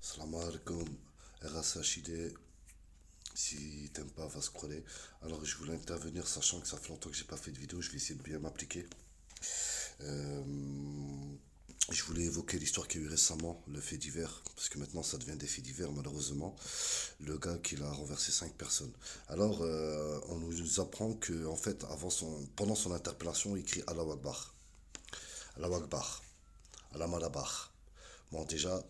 Salam alaikum, RSHID, si t'aimes pas, va scroller. Alors je voulais intervenir, sachant que ça fait longtemps que j'ai pas fait de vidéo, je vais essayer de bien m'appliquer. Euh, je voulais évoquer l'histoire qu'il y a eu récemment, le fait divers, parce que maintenant ça devient des faits divers malheureusement. Le gars qui a renversé 5 personnes. Alors on nous apprend que en fait pendant son interpellation, il crie Allah Akbar, Allah Akbar, Allah Malabar. Bon, déjà,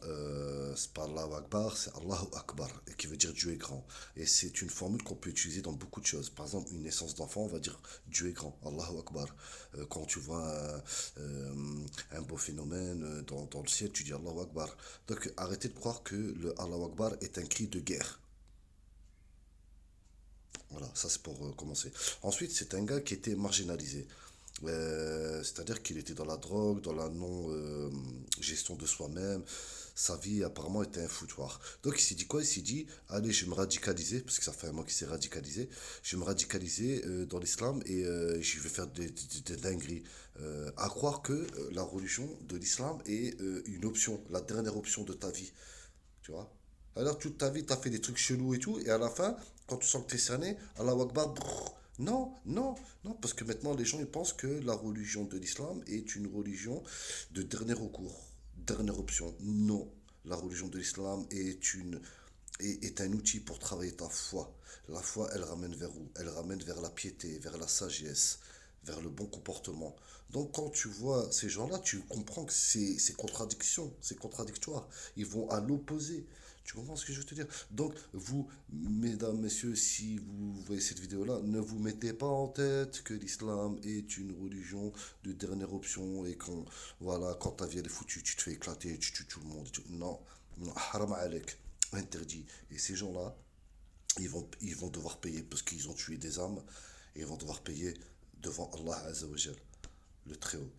c'est pas Allahu Akbar, c'est Allahu Akbar, et qui veut dire Dieu est grand. Et c'est une formule qu'on peut utiliser dans beaucoup de choses. Par exemple, une naissance d'enfant, on va dire Dieu est grand, Allahu Akbar. Quand tu vois un beau phénomène dans le ciel, tu dis Allahu Akbar. Donc arrêtez de croire que le Allahu Akbar est un cri de guerre. Voilà, ça c'est pour commencer. Ensuite, c'est un gars qui était marginalisé. C'est-à-dire qu'il était dans la drogue, dans la non-gestion de soi-même. Sa vie apparemment était un foutoir. Donc il s'est dit quoi? Il s'est dit, allez, je vais me radicaliser, parce que ça fait un mois qu'il s'est radicalisé. Je vais me radicaliser dans l'islam et je vais faire des dingueries. À croire que la religion de l'islam est une option, la dernière option de ta vie. Tu vois? Alors toute ta vie, tu as fait des trucs chelous et tout, et à la fin, quand tu sens que tu es cerné, Allah Akbar, brrr. Non, non, non, parce que maintenant les gens ils pensent que la religion de l'islam est une religion de dernier recours, dernière option. Non, la religion de l'islam est un outil pour travailler ta foi. La foi, elle ramène vers où? Elle ramène vers la piété, vers la sagesse, vers le bon comportement. Donc quand tu vois ces gens-là, tu comprends que c'est contradiction, c'est contradictoire. Ils vont à l'opposé. Tu comprends ce que je veux te dire? Donc vous, mesdames, messieurs, si vous voyez cette vidéo-là, ne vous mettez pas en tête que l'islam est une religion de dernière option et quand, voilà, quand ta vie elle est foutue, tu te fais éclater, tu tues tout le monde. Non, non, haram alek, interdit. Et ces gens-là, ils vont devoir payer parce qu'ils ont tué des âmes et ils vont devoir payer devant Allah Azzawajal, le Très-Haut.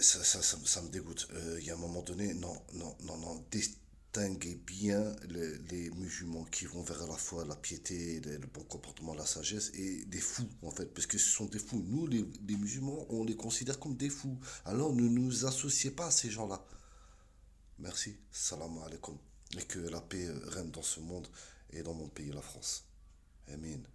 Ça me dégoûte. Il y a un moment donné, non, non, non, non, distinguez bien les musulmans qui vont vers la foi, la piété, le bon comportement, la sagesse, et des fous, en fait, parce que ce sont des fous. Nous, les musulmans, on les considère comme des fous. Alors ne nous associez pas à ces gens-là. Merci, salam alaikum. Et que la paix règne dans ce monde et dans mon pays, la France. Amen.